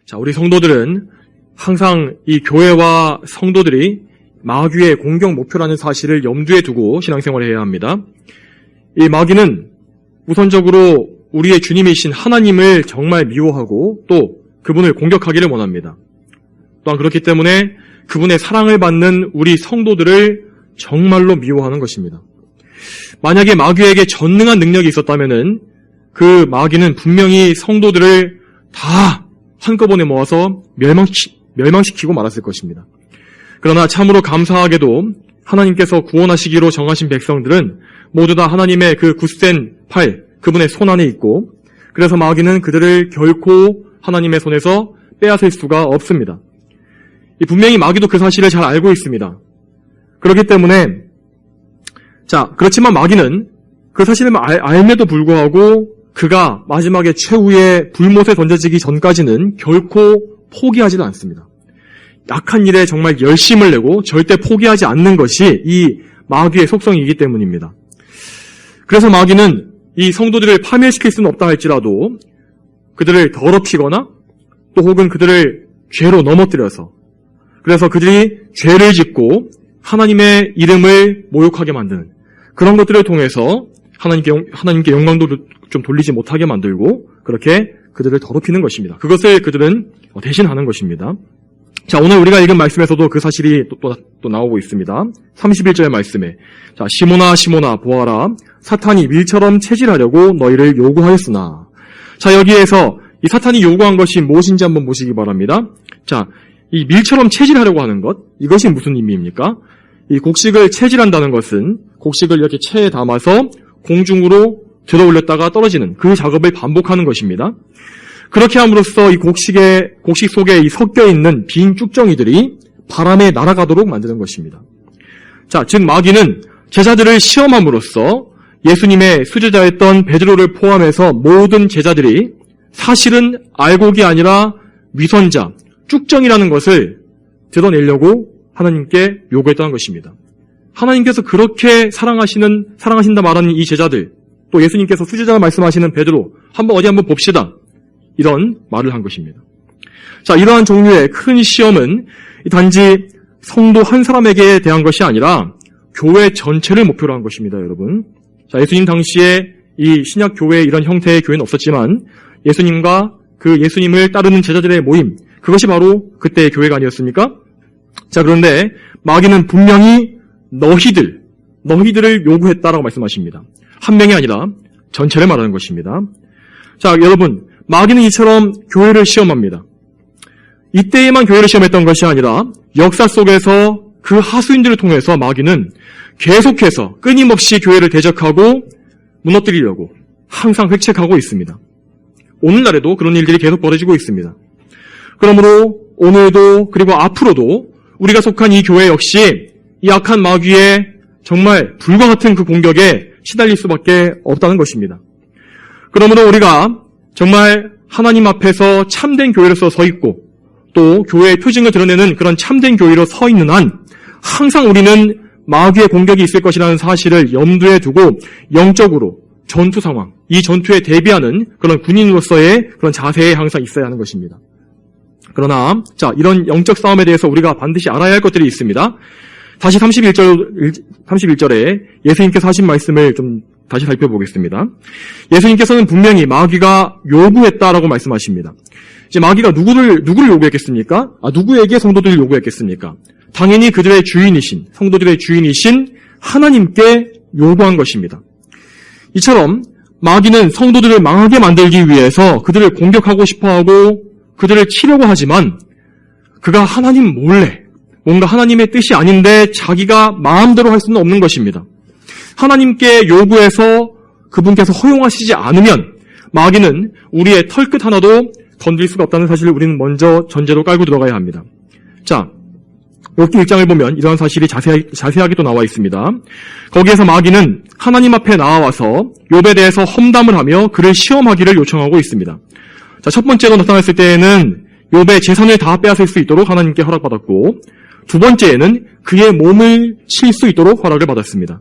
자, 우리 성도들은 항상 이 교회와 성도들이 마귀의 공격 목표라는 사실을 염두에 두고 신앙생활을 해야 합니다. 이 마귀는 우선적으로 우리의 주님이신 하나님을 정말 미워하고 또 그분을 공격하기를 원합니다. 또한 그렇기 때문에 그분의 사랑을 받는 우리 성도들을 정말로 미워하는 것입니다. 만약에 마귀에게 전능한 능력이 있었다면은 그 마귀는 분명히 성도들을 다 한꺼번에 모아서 멸망시키고 말았을 것입니다. 그러나 참으로 감사하게도 하나님께서 구원하시기로 정하신 백성들은 모두 다 하나님의 그 굳센 팔, 그분의 손 안에 있고, 그래서 마귀는 그들을 결코 하나님의 손에서 빼앗을 수가 없습니다. 분명히 마귀도 그 사실을 잘 알고 있습니다. 그렇기 때문에 그렇지만 마귀는 그 사실을 알면도 불구하고 그가 마지막에 최후의 불못에 던져지기 전까지는 결코 포기하지도 않습니다. 약한 일에 정말 열심을 내고 절대 포기하지 않는 것이 이 마귀의 속성이기 때문입니다. 그래서 마귀는 이 성도들을 파멸시킬 수는 없다 할지라도 그들을 더럽히거나 또 혹은 그들을 죄로 넘어뜨려서, 그래서 그들이 죄를 짓고 하나님의 이름을 모욕하게 만드는 그런 것들을 통해서 하나님께 영광도 좀 돌리지 못하게 만들고 그렇게 그들을 더럽히는 것입니다. 그것을 그들은 대신하는 것입니다. 자, 오늘 우리가 읽은 말씀에서도 그 사실이 또 나오고 있습니다. 31절 말씀에, 자, 시몬아 시몬아 보아라, 사탄이 밀처럼 체질하려고 너희를 요구하였으나. 자, 여기에서 이 사탄이 요구한 것이 무엇인지 한번 보시기 바랍니다. 자, 이 밀처럼 체질하려고 하는 것, 이것이 무슨 의미입니까? 이 곡식을 체질한다는 것은 곡식을 이렇게 체에 담아서 공중으로 들어 올렸다가 떨어지는 그 작업을 반복하는 것입니다. 그렇게 함으로써 이 곡식 속에 이 섞여 있는 빈 쭉정이들이 바람에 날아가도록 만드는 것입니다. 자, 즉 마귀는 제자들을 시험함으로써 예수님의 수제자였던 베드로를 포함해서 모든 제자들이 사실은 알곡이 아니라 위선자, 쭉정이라는 것을 드러내려고 하나님께 요구했다는 것입니다. 하나님께서 그렇게 사랑하신다 말하는 이 제자들, 또 예수님께서 수제자가 말씀하시는 베드로, 어디 한번 봅시다. 이런 말을 한 것입니다. 자, 이러한 종류의 큰 시험은 단지 성도 한 사람에게 대한 것이 아니라 교회 전체를 목표로 한 것입니다, 여러분. 자, 예수님 당시에 이 신약 교회에 이런 형태의 교회는 없었지만 예수님과 그 예수님을 따르는 제자들의 모임, 그것이 바로 그때의 교회가 아니었습니까? 자, 그런데 마귀는 분명히 너희들을 요구했다라고 말씀하십니다. 한 명이 아니라 전체를 말하는 것입니다. 자, 여러분, 마귀는 이처럼 교회를 시험합니다. 이때에만 교회를 시험했던 것이 아니라 역사 속에서 그 하수인들을 통해서 마귀는 계속해서 끊임없이 교회를 대적하고 무너뜨리려고 항상 획책하고 있습니다. 오늘날에도 그런 일들이 계속 벌어지고 있습니다. 그러므로 오늘도 그리고 앞으로도 우리가 속한 이 교회 역시 이 악한 마귀의 정말 불과 같은 그 공격에 시달릴 수밖에 없다는 것입니다. 그러므로 우리가 정말 하나님 앞에서 참된 교회로서 서 있고 또 교회의 표징을 드러내는 그런 참된 교회로 서 있는 한 항상 우리는 마귀의 공격이 있을 것이라는 사실을 염두에 두고 영적으로 전투 상황, 이 전투에 대비하는 그런 군인으로서의 그런 자세에 항상 있어야 하는 것입니다. 그러나 자, 이런 영적 싸움에 대해서 우리가 반드시 알아야 할 것들이 있습니다. 다시 31절에 예수님께서 하신 말씀을 좀 다시 살펴보겠습니다. 예수님께서는 분명히 마귀가 요구했다라고 말씀하십니다. 이제 마귀가 누구를 요구했겠습니까? 누구에게 성도들을 요구했겠습니까? 당연히 그들의 주인이신, 성도들의 주인이신 하나님께 요구한 것입니다. 이처럼 마귀는 성도들을 망하게 만들기 위해서 그들을 공격하고 싶어하고 그들을 치려고 하지만 그가 하나님 몰래 뭔가 하나님의 뜻이 아닌데 자기가 마음대로 할 수는 없는 것입니다. 하나님께 요구해서 그분께서 허용하시지 않으면 마귀는 우리의 털끝 하나도 건드릴 수가 없다는 사실을 우리는 먼저 전제로 깔고 들어가야 합니다. 자, 욥기 1장을 보면 이러한 사실이 자세하게 또 나와 있습니다. 거기에서 마귀는 하나님 앞에 나와서 욥에 대해서 험담을 하며 그를 시험하기를 요청하고 있습니다. 자, 첫 번째로 나타났을 때에는 욥의 재산을 다 빼앗을 수 있도록 하나님께 허락받았고, 두 번째에는 그의 몸을 칠 수 있도록 허락을 받았습니다.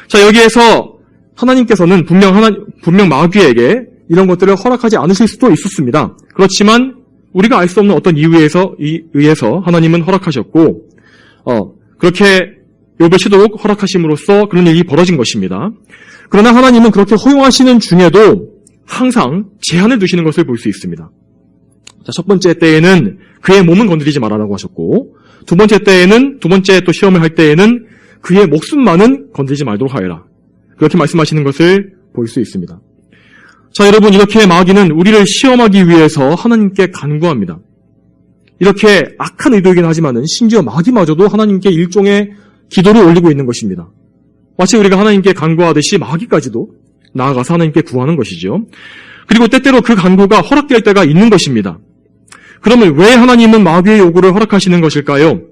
자, 여기에서 하나님께서는 분명 마귀에게 이런 것들을 허락하지 않으실 수도 있었습니다. 그렇지만 우리가 알 수 없는 어떤 이유에 의해서 하나님은 허락하셨고, 그렇게 욥을 치도록 허락하심으로써 그런 일이 벌어진 것입니다. 그러나 하나님은 그렇게 허용하시는 중에도 항상 제한을 두시는 것을 볼 수 있습니다. 자, 첫 번째 때에는 그의 몸은 건드리지 말아라고 하셨고, 두 번째 또 시험을 할 때에는 그의 목숨만은 건드리지 말도록 하여라. 그렇게 말씀하시는 것을 볼 수 있습니다. 자, 여러분, 이렇게 마귀는 우리를 시험하기 위해서 하나님께 간구합니다. 이렇게 악한 의도이긴 하지만은 심지어 마귀마저도 하나님께 일종의 기도를 올리고 있는 것입니다. 마치 우리가 하나님께 간구하듯이 마귀까지도 나아가서 하나님께 구하는 것이죠. 그리고 때때로 그 간구가 허락될 때가 있는 것입니다. 그러면 왜 하나님은 마귀의 요구를 허락하시는 것일까요?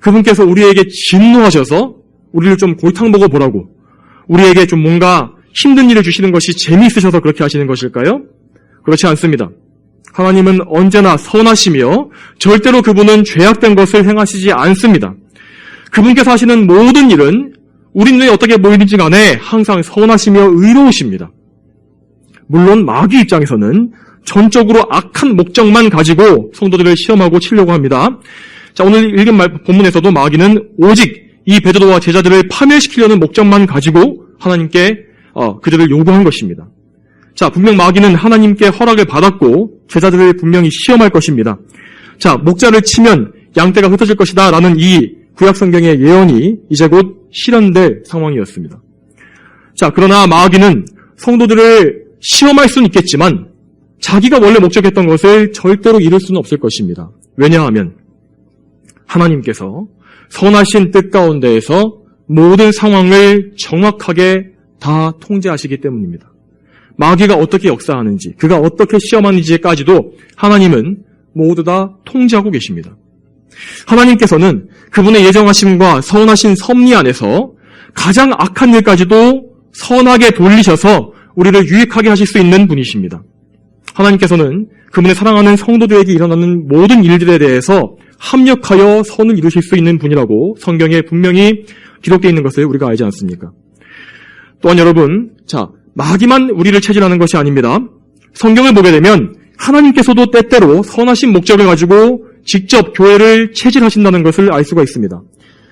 그분께서 우리에게 진노하셔서 우리를 좀 골탕 먹어보라고, 우리에게 좀 뭔가 힘든 일을 주시는 것이 재미있으셔서 그렇게 하시는 것일까요? 그렇지 않습니다. 하나님은 언제나 선하시며 절대로 그분은 죄악된 것을 행하시지 않습니다. 그분께서 하시는 모든 일은 우리 눈에 어떻게 보이는지 간에 항상 선하시며 의로우십니다. 물론 마귀 입장에서는 전적으로 악한 목적만 가지고 성도들을 시험하고 치려고 합니다. 자, 오늘 읽은 본문에서도 마귀는 오직 이 베드로와 제자들을 파멸시키려는 목적만 가지고 하나님께 그들을 요구한 것입니다. 자, 분명 마귀는 하나님께 허락을 받았고 제자들을 분명히 시험할 것입니다. 자, 목자를 치면 양떼가 흩어질 것이다 라는 이 구약성경의 예언이 이제 곧 실현될 상황이었습니다. 자, 그러나 마귀는 성도들을 시험할 수는 있겠지만 자기가 원래 목적했던 것을 절대로 이룰 수는 없을 것입니다. 왜냐하면 하나님께서 선하신 뜻 가운데에서 모든 상황을 정확하게 다 통제하시기 때문입니다. 마귀가 어떻게 역사하는지, 그가 어떻게 시험하는지까지도 하나님은 모두 다 통제하고 계십니다. 하나님께서는 그분의 예정하심과 선하신 섭리 안에서 가장 악한 일까지도 선하게 돌리셔서 우리를 유익하게 하실 수 있는 분이십니다. 하나님께서는 그분의 사랑하는 성도들에게 일어나는 모든 일들에 대해서 합력하여 선을 이루실 수 있는 분이라고 성경에 분명히 기록되어 있는 것을 우리가 알지 않습니까? 또한 여러분, 자, 마귀만 우리를 체질하는 것이 아닙니다. 성경을 보게 되면 하나님께서도 때때로 선하신 목적을 가지고 직접 교회를 체질하신다는 것을 알 수가 있습니다.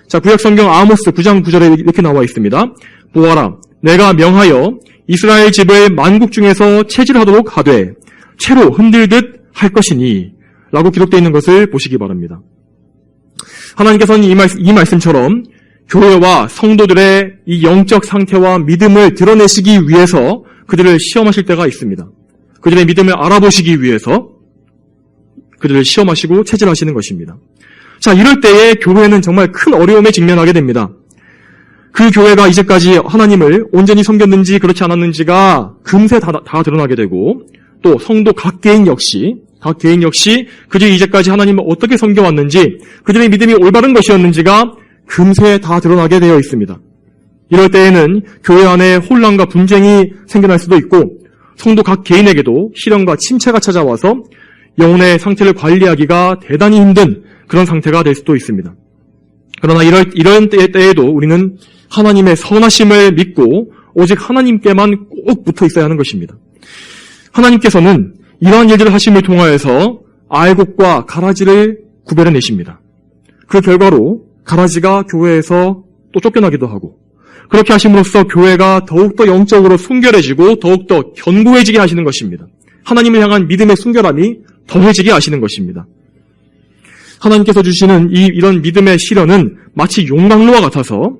자, 구약성경 아모스 9장 9절에 이렇게 나와 있습니다. 보아라, 내가 명하여 이스라엘 집을 만국 중에서 체질하도록 하되 채로 흔들듯 할 것이니 라고 기록되어 있는 것을 보시기 바랍니다. 하나님께서는 이 말씀처럼 교회와 성도들의 이 영적 상태와 믿음을 드러내시기 위해서 그들을 시험하실 때가 있습니다. 그들의 믿음을 알아보시기 위해서 그들을 시험하시고 체질하시는 것입니다. 자, 이럴 때에 교회는 정말 큰 어려움에 직면하게 됩니다. 그 교회가 이제까지 하나님을 온전히 섬겼는지 그렇지 않았는지가 금세 다 드러나게 되고, 또 성도 각 개인 역시 그들이 이제까지 하나님을 어떻게 섬겨왔는지, 그들의 믿음이 올바른 것이었는지가 금세 다 드러나게 되어 있습니다. 이럴 때에는 교회 안에 혼란과 분쟁이 생겨날 수도 있고, 성도 각 개인에게도 시련과 침체가 찾아와서 영혼의 상태를 관리하기가 대단히 힘든 그런 상태가 될 수도 있습니다. 그러나 이런 때에도 우리는 하나님의 선하심을 믿고 오직 하나님께만 꼭 붙어 있어야 하는 것입니다. 하나님께서는 이러한 일들을 하심을 통하여서 알곡과 가라지를 구별해내십니다. 그 결과로 가라지가 교회에서 또 쫓겨나기도 하고, 그렇게 하심으로써 교회가 더욱더 영적으로 순결해지고 더욱더 견고해지게 하시는 것입니다. 하나님을 향한 믿음의 순결함이 더해지게 하시는 것입니다. 하나님께서 주시는 이런 믿음의 시련은 마치 용광로와 같아서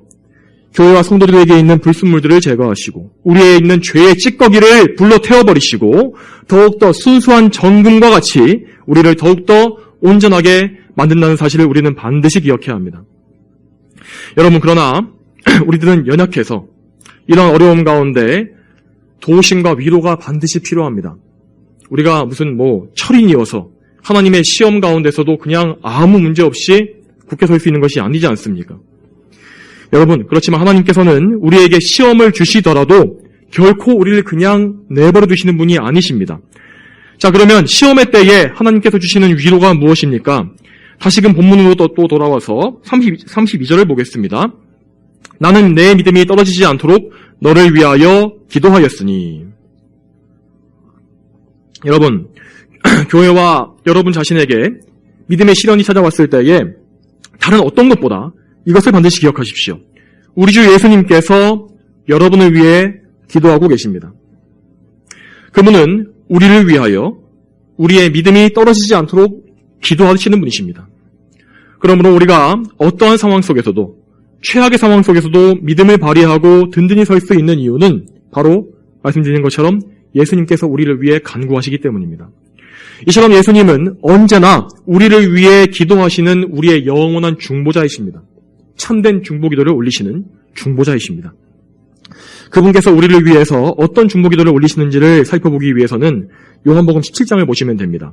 교회와 성도들에게 있는 불순물들을 제거하시고 우리에 있는 죄의 찌꺼기를 불러 태워버리시고 더욱더 순수한 정금과 같이 우리를 더욱더 온전하게 만든다는 사실을 우리는 반드시 기억해야 합니다. 여러분, 그러나 우리들은 연약해서 이런 어려움 가운데 도우심과 위로가 반드시 필요합니다. 우리가 무슨 철인이어서 하나님의 시험 가운데서도 그냥 아무 문제 없이 굳게 설 수 있는 것이 아니지 않습니까? 여러분, 그렇지만 하나님께서는 우리에게 시험을 주시더라도 결코 우리를 그냥 내버려 두시는 분이 아니십니다. 자, 그러면 시험의 때에 하나님께서 주시는 위로가 무엇입니까? 다시금 본문으로 또 돌아와서 32절을 보겠습니다. 나는 내 믿음이 떨어지지 않도록 너를 위하여 기도하였으니. 여러분, 교회와 여러분 자신에게 믿음의 시련이 찾아왔을 때에 다른 어떤 것보다 이것을 반드시 기억하십시오. 우리 주 예수님께서 여러분을 위해 기도하고 계십니다. 그분은 우리를 위하여 우리의 믿음이 떨어지지 않도록 기도하시는 분이십니다. 그러므로 우리가 어떠한 상황 속에서도, 최악의 상황 속에서도 믿음을 발휘하고 든든히 설 수 있는 이유는 바로 말씀드린 것처럼 예수님께서 우리를 위해 간구하시기 때문입니다. 이처럼 예수님은 언제나 우리를 위해 기도하시는 우리의 영원한 중보자이십니다. 참된 중보기도를 올리시는 중보자이십니다. 그분께서 우리를 위해서 어떤 중보기도를 올리시는지를 살펴보기 위해서는 요한복음 17장을 보시면 됩니다.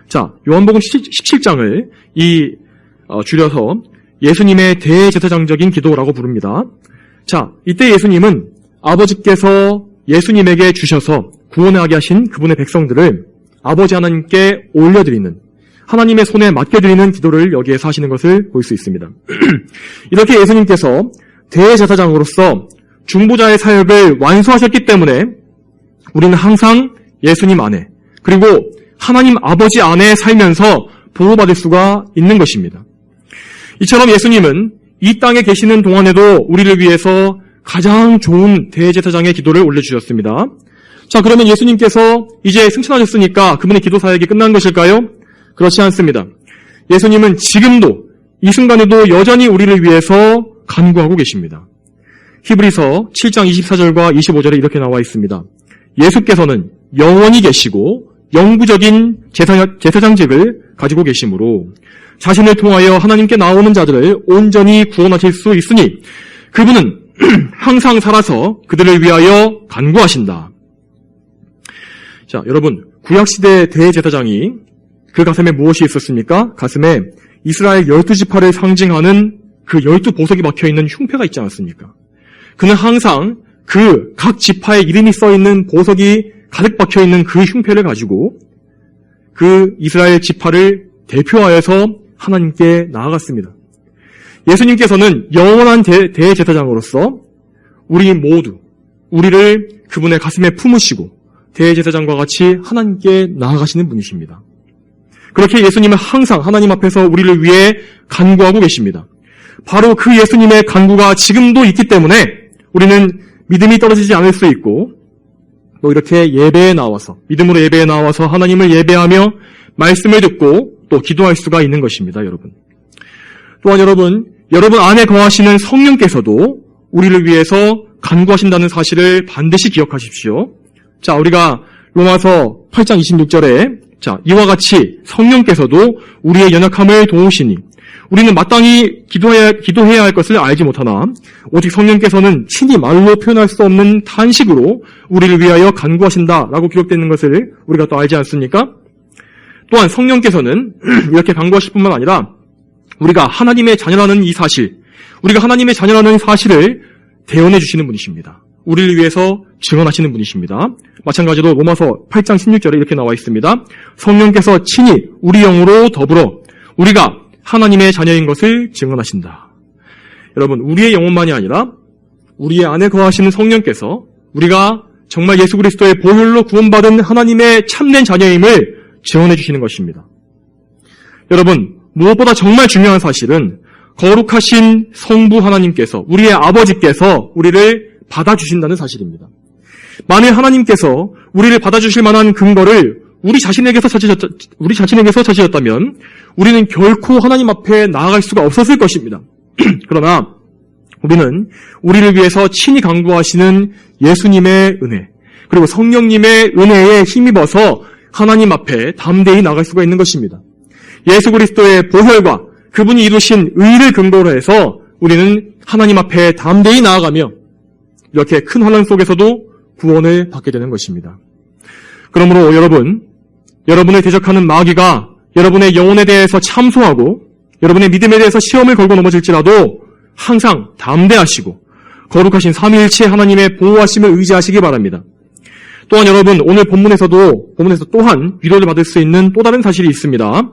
자, 요한복음 17장을 줄여서 예수님의 대제사장적인 기도라고 부릅니다. 자, 이때 예수님은 아버지께서 예수님에게 주셔서 구원하게 하신 그분의 백성들을 아버지 하나님께 올려드리는, 하나님의 손에 맡겨드리는 기도를 여기에서 하시는 것을 볼 수 있습니다. 이렇게 예수님께서 대제사장으로서 중보자의 사역을 완수하셨기 때문에 우리는 항상 예수님 안에, 그리고 하나님 아버지 안에 살면서 보호받을 수가 있는 것입니다. 이처럼 예수님은 이 땅에 계시는 동안에도 우리를 위해서 가장 좋은 대제사장의 기도를 올려주셨습니다. 자, 그러면 예수님께서 이제 승천하셨으니까 그분의 기도 사역이 끝난 것일까요? 그렇지 않습니다. 예수님은 지금도, 이 순간에도 여전히 우리를 위해서 간구하고 계십니다. 히브리서 7장 24절과 25절에 이렇게 나와 있습니다. 예수께서는 영원히 계시고 영구적인 제사장직을 가지고 계시므로 자신을 통하여 하나님께 나오는 자들을 온전히 구원하실 수 있으니 그분은 항상 살아서 그들을 위하여 간구하신다. 자, 여러분, 구약시대 대제사장이 그 가슴에 무엇이 있었습니까? 가슴에 이스라엘 12지파를 상징하는 그 12보석이 박혀있는 흉패가 있지 않았습니까? 그는 항상 그 각 지파의 이름이 써있는 보석이 가득 박혀있는 그 흉패를 가지고 그 이스라엘 지파를 대표하여서 하나님께 나아갔습니다. 예수님께서는 영원한 대제사장으로서 우리 모두, 우리를 그분의 가슴에 품으시고 대제사장과 같이 하나님께 나아가시는 분이십니다. 그렇게 예수님은 항상 하나님 앞에서 우리를 위해 간구하고 계십니다. 바로 그 예수님의 간구가 지금도 있기 때문에 우리는 믿음이 떨어지지 않을 수 있고 또 이렇게 예배에 나와서, 믿음으로 예배에 나와서 하나님을 예배하며 말씀을 듣고 또 기도할 수가 있는 것입니다, 여러분. 또한 여러분 안에 거하시는 성령께서도 우리를 위해서 간구하신다는 사실을 반드시 기억하십시오. 자, 우리가 로마서 8장 26절에 자, 이와 같이 성령께서도 우리의 연약함을 도우시니 우리는 마땅히 기도해야 할 것을 알지 못하나 오직 성령께서는 친히 말로 표현할 수 없는 탄식으로 우리를 위하여 간구하신다라고 기록되어 있는 것을 우리가 또 알지 않습니까? 또한 성령께서는 이렇게 간구하실 뿐만 아니라 우리가 하나님의 자녀라는 이 사실, 우리가 하나님의 자녀라는 사실을 대언해 주시는 분이십니다. 우리를 위해서 증언하시는 분이십니다. 마찬가지로 로마서 8장 16절에 이렇게 나와 있습니다. 성령께서 친히 우리 영으로 더불어 우리가 하나님의 자녀인 것을 증언하신다. 여러분, 우리의 영혼만이 아니라 우리의 안에 거하시는 성령께서 우리가 정말 예수 그리스도의 보혈로 구원받은 하나님의 참된 자녀임을 증언해 주시는 것입니다. 여러분, 무엇보다 정말 중요한 사실은 거룩하신 성부 하나님께서, 우리의 아버지께서 우리를 받아주신다는 사실입니다. 만일 하나님께서 우리를 받아주실 만한 근거를 우리 자신에게서 찾으셨다면 우리는 결코 하나님 앞에 나아갈 수가 없었을 것입니다. 그러나 우리는 우리를 위해서 친히 간구하시는 예수님의 은혜, 그리고 성령님의 은혜에 힘입어서 하나님 앞에 담대히 나갈 수가 있는 것입니다. 예수 그리스도의 보혈과 그분이 이루신 의를 근거로 해서 우리는 하나님 앞에 담대히 나아가며 이렇게 큰 환난 속에서도 구원을 받게 되는 것입니다. 그러므로 여러분을 대적하는 마귀가 여러분의 영혼에 대해서 참소하고 여러분의 믿음에 대해서 시험을 걸고 넘어질지라도 항상 담대하시고 거룩하신 삼위일체 하나님의 보호하심을 의지하시기 바랍니다. 또한 여러분, 오늘 본문에서 또한 위로를 받을 수 있는 또 다른 사실이 있습니다.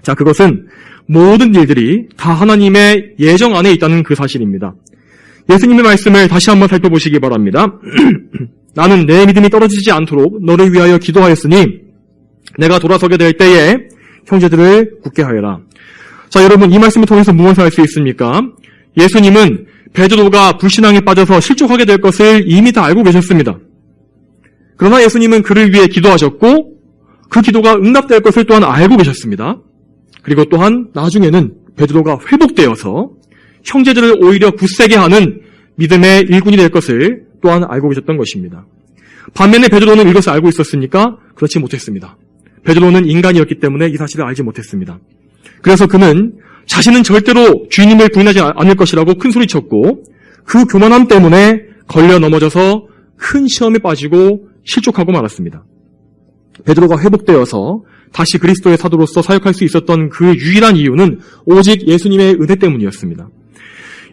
자, 그것은 모든 일들이 다 하나님의 예정 안에 있다는 그 사실입니다. 예수님의 말씀을 다시 한번 살펴보시기 바랍니다. 나는 내 믿음이 떨어지지 않도록 너를 위하여 기도하였으니 내가 돌아서게 될 때에 형제들을 굳게 하여라. 자, 여러분, 이 말씀을 통해서 무엇을 알 수 있습니까? 예수님은 베드로가 불신앙에 빠져서 실족하게 될 것을 이미 다 알고 계셨습니다. 그러나 예수님은 그를 위해 기도하셨고 그 기도가 응답될 것을 또한 알고 계셨습니다. 그리고 또한 나중에는 베드로가 회복되어서 형제들을 오히려 굳세게 하는 믿음의 일꾼이 될 것을 또한 알고 계셨던 것입니다. 반면에 베드로는 이것을 알고 있었습니까? 그렇지 못했습니다. 베드로는 인간이었기 때문에 이 사실을 알지 못했습니다. 그래서 그는 자신은 절대로 주님을 부인하지 않을 것이라고 큰 소리쳤고 그 교만함 때문에 걸려 넘어져서 큰 시험에 빠지고 실족하고 말았습니다. 베드로가 회복되어서 다시 그리스도의 사도로서 사역할 수 있었던 그 유일한 이유는 오직 예수님의 은혜 때문이었습니다.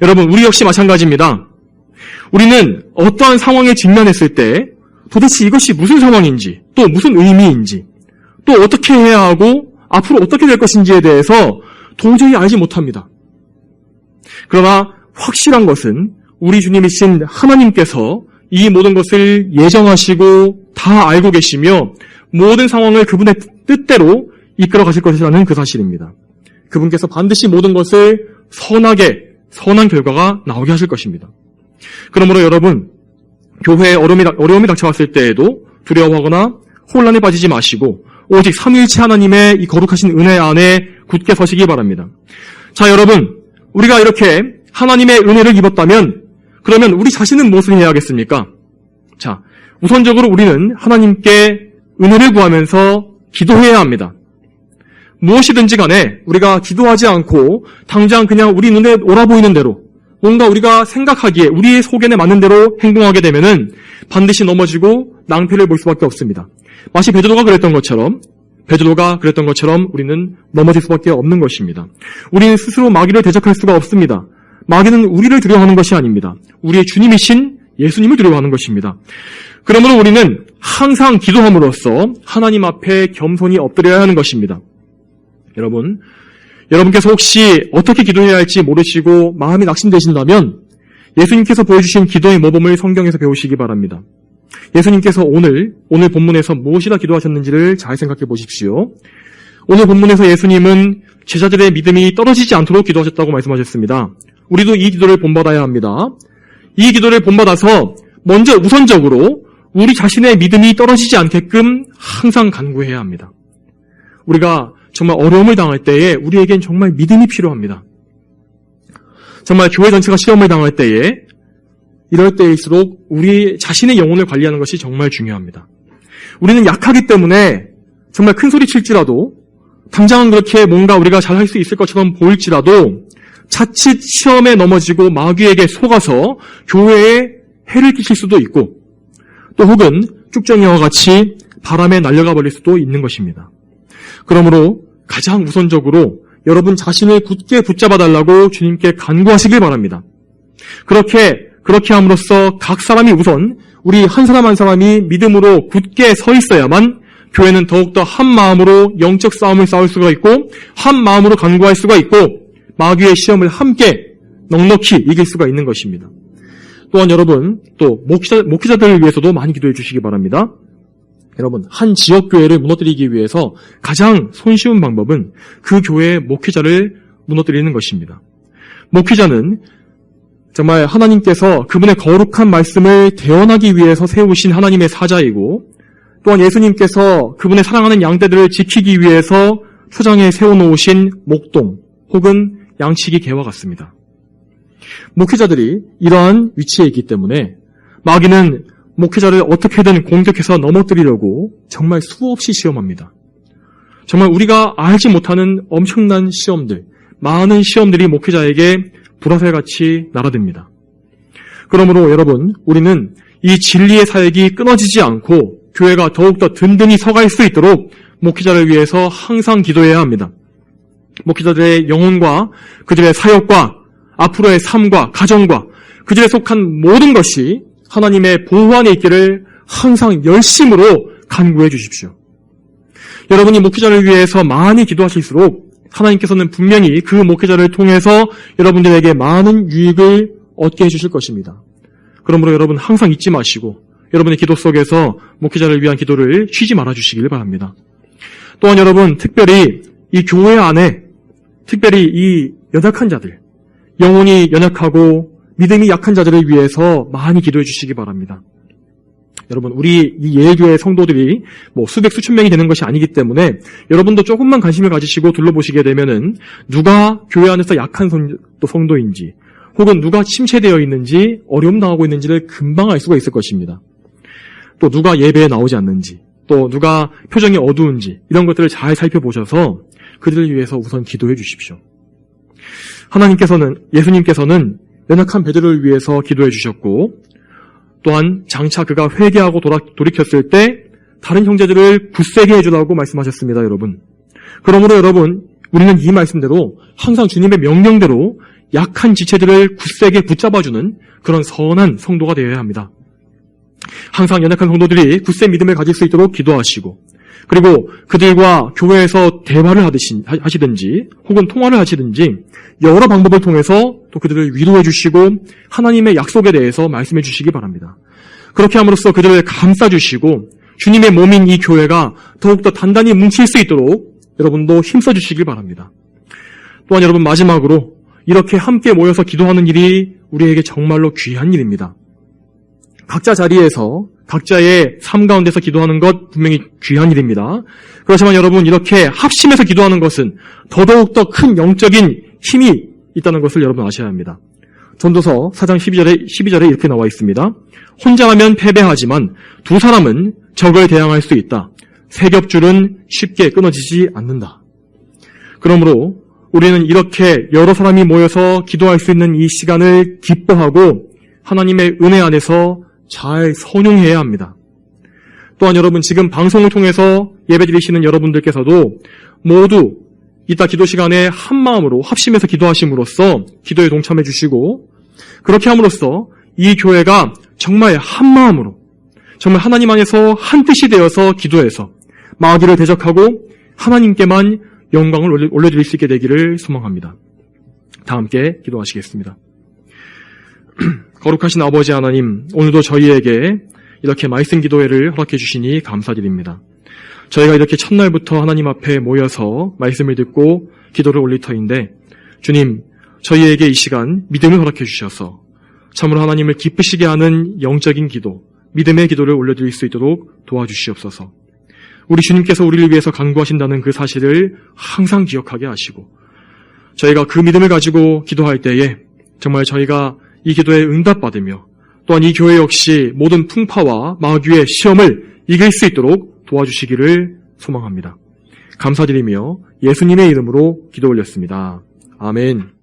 여러분, 우리 역시 마찬가지입니다. 우리는 어떠한 상황에 직면했을 때 도대체 이것이 무슨 상황인지 또 무슨 의미인지 또 어떻게 해야 하고 앞으로 어떻게 될 것인지에 대해서 도저히 알지 못합니다. 그러나 확실한 것은 우리 주님이신 하나님께서 이 모든 것을 예정하시고 다 알고 계시며 모든 상황을 그분의 뜻대로 이끌어 가실 것이라는 그 사실입니다. 그분께서 반드시 모든 것을 선한 결과가 나오게 하실 것입니다. 그러므로 여러분, 교회에 어려움이 닥쳐왔을 때에도 두려워하거나 혼란에 빠지지 마시고 오직 삼위일체 하나님의 이 거룩하신 은혜 안에 굳게 서시기 바랍니다. 자, 여러분, 우리가 이렇게 하나님의 은혜를 입었다면 그러면 우리 자신은 무엇을 해야 하겠습니까? 자, 우선적으로 우리는 하나님께 은혜를 구하면서 기도해야 합니다. 무엇이든지 간에 우리가 기도하지 않고 당장 그냥 우리 눈에 오라 보이는 대로 뭔가 우리가 생각하기에 우리의 속견에 맞는 대로 행동하게 되면은 반드시 넘어지고 낭패를 볼 수밖에 없습니다. 마치 베드로가 그랬던 것처럼 우리는 넘어질 수밖에 없는 것입니다. 우리는 스스로 마귀를 대적할 수가 없습니다. 마귀는 우리를 두려워하는 것이 아닙니다. 우리의 주님이신 예수님을 두려워하는 것입니다. 그러므로 우리는 항상 기도함으로써 하나님 앞에 겸손히 엎드려야 하는 것입니다. 여러분께서 혹시 어떻게 기도해야 할지 모르시고 마음이 낙심되신다면 예수님께서 보여주신 기도의 모범을 성경에서 배우시기 바랍니다. 예수님께서 오늘 본문에서 무엇이라 기도하셨는지를 잘 생각해 보십시오. 오늘 본문에서 예수님은 제자들의 믿음이 떨어지지 않도록 기도하셨다고 말씀하셨습니다. 우리도 이 기도를 본받아야 합니다. 이 기도를 본받아서 먼저 우선적으로 우리 자신의 믿음이 떨어지지 않게끔 항상 간구해야 합니다. 우리가 정말 어려움을 당할 때에 우리에겐 정말 믿음이 필요합니다. 정말 교회 전체가 시험을 당할 때에 이럴 때일수록 우리 자신의 영혼을 관리하는 것이 정말 중요합니다. 우리는 약하기 때문에 정말 큰 소리 칠지라도 당장은 그렇게 뭔가 우리가 잘할 수 있을 것처럼 보일지라도 자칫 시험에 넘어지고 마귀에게 속아서 교회에 해를 끼칠 수도 있고 또 혹은 쭉정이와 같이 바람에 날려가 버릴 수도 있는 것입니다. 그러므로 가장 우선적으로 여러분 자신을 굳게 붙잡아 달라고 주님께 간구하시길 바랍니다. 그렇게 함으로써 각 사람이 우선 우리 한 사람 한 사람이 믿음으로 굳게 서 있어야만 교회는 더욱더 한 마음으로 영적 싸움을 싸울 수가 있고 한 마음으로 간구할 수가 있고 마귀의 시험을 함께 넉넉히 이길 수가 있는 것입니다. 또한 여러분 또 목회자들을 위해서도 많이 기도해 주시기 바랍니다. 여러분, 한 지역교회를 무너뜨리기 위해서 가장 손쉬운 방법은 그 교회의 목회자를 무너뜨리는 것입니다. 목회자는 정말 하나님께서 그분의 거룩한 말씀을 대언하기 위해서 세우신 하나님의 사자이고 또한 예수님께서 그분의 사랑하는 양떼들을 지키기 위해서 초장에 세워놓으신 목동 혹은 양치기 개와 같습니다. 목회자들이 이러한 위치에 있기 때문에 마귀는 목회자를 어떻게든 공격해서 넘어뜨리려고 정말 수없이 시험합니다. 정말 우리가 알지 못하는 엄청난 시험들, 많은 시험들이 목회자에게 불화살같이 날아듭니다. 그러므로 여러분, 우리는 이 진리의 사역이 끊어지지 않고 교회가 더욱더 든든히 서갈 수 있도록 목회자를 위해서 항상 기도해야 합니다. 목회자들의 영혼과 그들의 사역과 앞으로의 삶과 가정과 그들에 속한 모든 것이 하나님의 보호 안에 있기를 항상 열심으로 간구해 주십시오. 여러분이 목회자를 위해서 많이 기도하실수록 하나님께서는 분명히 그 목회자를 통해서 여러분들에게 많은 유익을 얻게 해주실 것입니다. 그러므로 여러분 항상 잊지 마시고 여러분의 기도 속에서 목회자를 위한 기도를 쉬지 말아주시길 바랍니다. 또한 여러분, 특별히 이 교회 안에 특별히 이 연약한 자들, 영혼이 연약하고 믿음이 약한 자들을 위해서 많이 기도해 주시기 바랍니다. 여러분, 우리 이 예일교회 성도들이 수백 수천 명이 되는 것이 아니기 때문에 여러분도 조금만 관심을 가지시고 둘러보시게 되면은 누가 교회 안에서 약한 성도인지 혹은 누가 침체되어 있는지 어려움 당하고 있는지를 금방 알 수가 있을 것입니다. 또 누가 예배에 나오지 않는지, 또 누가 표정이 어두운지 이런 것들을 잘 살펴보셔서 그들을 위해서 우선 기도해 주십시오. 예수님께서는 연약한 베드로를 위해서 기도해 주셨고, 또한 장차 그가 회개하고 돌이켰을 때 다른 형제들을 굳세게 해주라고 말씀하셨습니다, 여러분. 그러므로 여러분, 우리는 이 말씀대로 항상 주님의 명령대로 약한 지체들을 굳세게 붙잡아주는 그런 선한 성도가 되어야 합니다. 항상 연약한 성도들이 굳세 믿음을 가질 수 있도록 기도하시고, 그리고 그들과 교회에서 대화를 하시든지 혹은 통화를 하시든지 여러 방법을 통해서 또 그들을 위로해 주시고 하나님의 약속에 대해서 말씀해 주시기 바랍니다. 그렇게 함으로써 그들을 감싸주시고 주님의 몸인 이 교회가 더욱더 단단히 뭉칠 수 있도록 여러분도 힘써 주시길 바랍니다. 또한 여러분, 마지막으로 이렇게 함께 모여서 기도하는 일이 우리에게 정말로 귀한 일입니다. 각자 자리에서 각자의 삶 가운데서 기도하는 것 분명히 귀한 일입니다. 그렇지만 여러분, 이렇게 합심해서 기도하는 것은 더더욱 더 큰 영적인 힘이 있다는 것을 여러분 아셔야 합니다. 전도서 4장 12절에 이렇게 나와 있습니다. 혼자라면 패배하지만 두 사람은 적을 대항할 수 있다. 세 겹줄은 쉽게 끊어지지 않는다. 그러므로 우리는 이렇게 여러 사람이 모여서 기도할 수 있는 이 시간을 기뻐하고 하나님의 은혜 안에서 잘 선용해야 합니다. 또한 여러분, 지금 방송을 통해서 예배드리시는 여러분들께서도 모두 이따 기도 시간에 한 마음으로 합심해서 기도하심으로써 기도에 동참해 주시고, 그렇게 함으로써 이 교회가 정말 한 마음으로 정말 하나님 안에서 한 뜻이 되어서 기도해서 마귀를 대적하고 하나님께만 영광을 올려드릴 수 있게 되기를 소망합니다. 다 함께 기도하시겠습니다. 거룩하신 아버지 하나님, 오늘도 저희에게 이렇게 말씀 기도회를 허락해 주시니 감사드립니다. 저희가 이렇게 첫날부터 하나님 앞에 모여서 말씀을 듣고 기도를 올릴 터인데, 주님, 저희에게 이 시간 믿음을 허락해 주셔서 참으로 하나님을 기쁘시게 하는 영적인 기도, 믿음의 기도를 올려드릴 수 있도록 도와주시옵소서. 우리 주님께서 우리를 위해서 간구하신다는 그 사실을 항상 기억하게 하시고, 저희가 그 믿음을 가지고 기도할 때에 정말 저희가 이 기도에 응답받으며 또한 이 교회 역시 모든 풍파와 마귀의 시험을 이길 수 있도록 도와주시기를 소망합니다. 감사드리며 예수님의 이름으로 기도 올렸습니다. 아멘.